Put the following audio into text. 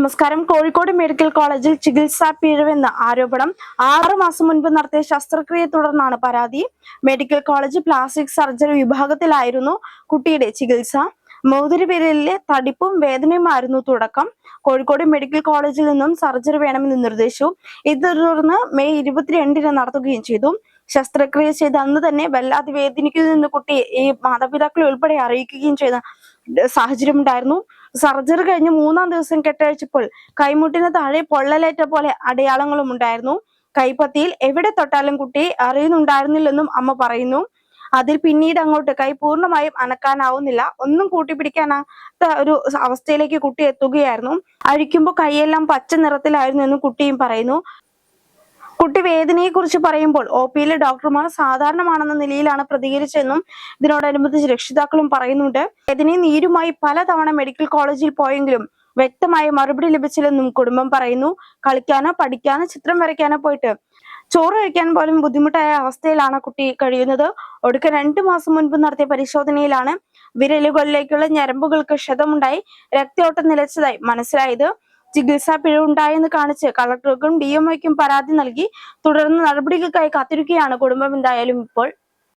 നമസ്കാരം. കോഴിക്കോട് മെഡിക്കൽ കോളേജിൽ ചികിത്സാ പിഴവെന്ന ആരോപണം. 6 മാസം മുൻപ് നടത്തിയ ശസ്ത്രക്രിയയെ തുടർന്നാണ് പരാതി. മെഡിക്കൽ കോളേജ് പ്ലാസ്റ്റിക് സർജറി വിഭാഗത്തിലായിരുന്നു കുട്ടിയുടെ ചികിത്സ. മോതിരവിരലിലെ തടിപ്പും വേദനയുമായിരുന്നു തുടക്കം. കോഴിക്കോട് മെഡിക്കൽ കോളേജിൽ നിന്നും സർജറി വേണമെന്ന് നിർദ്ദേശിച്ചു. ഇതേ തുടർന്ന് മെയ് 22-ന് നടത്തുകയും ചെയ്തു. ശസ്ത്രക്രിയ ചെയ്ത അന്ന് തന്നെ വല്ലാതെ വേദനിക്കുന്നതെന്ന് കുട്ടി ഈ മാതാപിതാക്കളെ ഉൾപ്പെടെ അറിയിക്കുകയും ചെയ്ത സാഹചര്യം ഉണ്ടായിരുന്നു. സർജറി കഴിഞ്ഞ് 3-ാം ദിവസം കെട്ടഴിച്ചപ്പോൾ കൈമുട്ടിന് താഴെ പൊള്ളലേറ്റ പോലെ അടയാളങ്ങളും ഉണ്ടായിരുന്നു. കൈപ്പത്തിയിൽ എവിടെ തൊട്ടാലും കുട്ടി അറിയുന്നുണ്ടായിരുന്നില്ലെന്നും അമ്മ പറയുന്നു. അതിൽ പിന്നീട് അങ്ങോട്ട് കൈ പൂർണ്ണമായും അനക്കാനാവുന്നില്ല, ഒന്നും കൂട്ടിപ്പിടിക്കാനാത്ത ഒരു അവസ്ഥയിലേക്ക് കുട്ടി എത്തുകയായിരുന്നു. അഴിക്കുമ്പോൾ കൈയെല്ലാം പച്ച നിറത്തിലായിരുന്നു എന്നും കുട്ടിയും പറയുന്നു. കുട്ടി വേദനയെ കുറിച്ച് പറയുമ്പോൾ OPയിലെ ഡോക്ടർമാർ സാധാരണമാണെന്ന നിലയിലാണ് പ്രതികരിച്ചതെന്നും ഇതിനോടനുബന്ധിച്ച് രക്ഷിതാക്കളും പറയുന്നുണ്ട്. വേദനയും നീരുമായി പലതവണ മെഡിക്കൽ കോളേജിൽ പോയെങ്കിലും വ്യക്തമായ മറുപടി ലഭിച്ചില്ലെന്നും കുടുംബം പറയുന്നു. കളിക്കാനോ പഠിക്കാനോ ചിത്രം വരയ്ക്കാനോ പോയിട്ട് ചോറ് കഴിക്കാൻ പോലും ബുദ്ധിമുട്ടായ അവസ്ഥയിലാണ് കുട്ടി കഴിയുന്നത്. ഒടുക്ക 2 മാസം മുൻപ് നടത്തിയ പരിശോധനയിലാണ് വിരലുകളിലേക്കുള്ള ഞരമ്പുകൾക്ക് ക്ഷതമുണ്ടായി രക്തയോട്ടം നിലച്ചതായി മനസ്സിലായത്. ചികിത്സാ പിഴവുണ്ടായെന്ന് കാണിച്ച് കളക്ടർക്കും DMOയ്ക്കും പരാതി നൽകി. തുടർന്ന് നടപടികൾക്കായി കാത്തിരിക്കുകയാണ് കുടുംബം. എന്തായാലും ഇപ്പോൾ